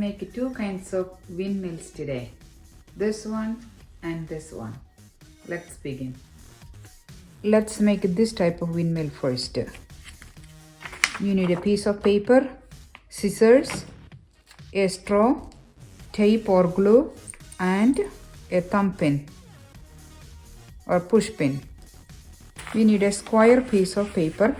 make two kinds of windmills today. This one and this one. Let's begin. Let's make this type of windmill first. You need a piece of paper, scissors, a straw, tape or glue, and a thumb pin or push pin. We need a square piece of paper.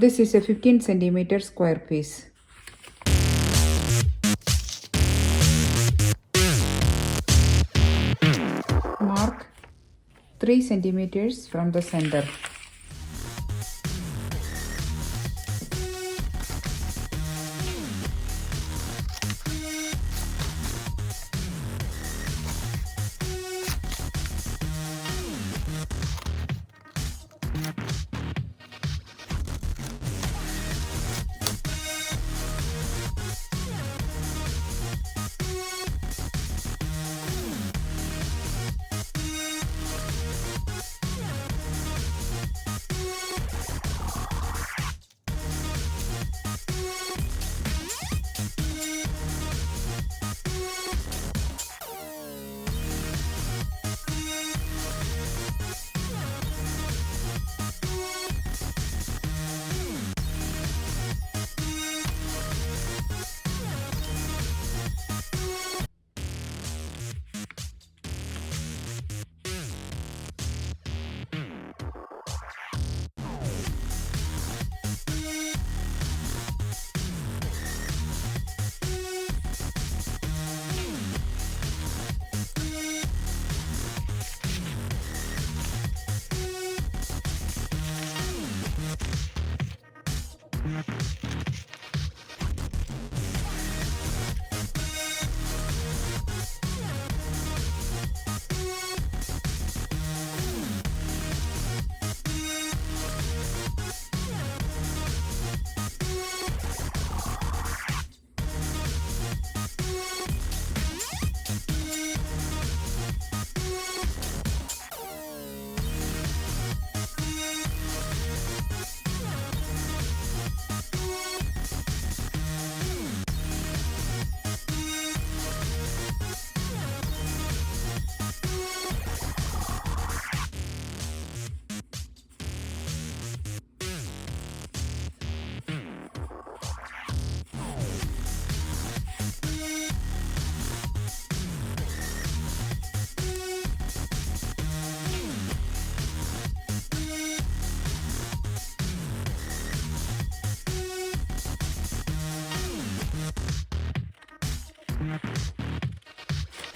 This is a 15 centimeter square piece. Mark 3 centimeters from the center.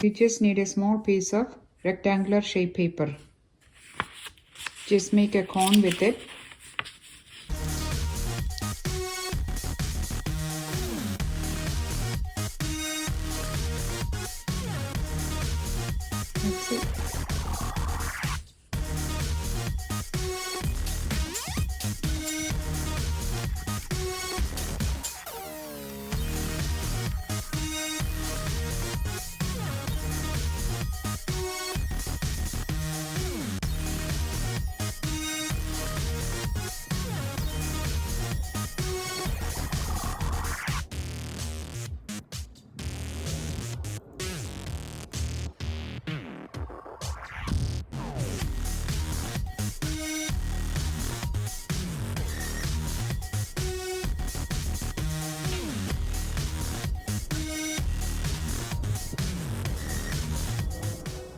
You just need a small piece of rectangular shape paper. Just make a cone with it.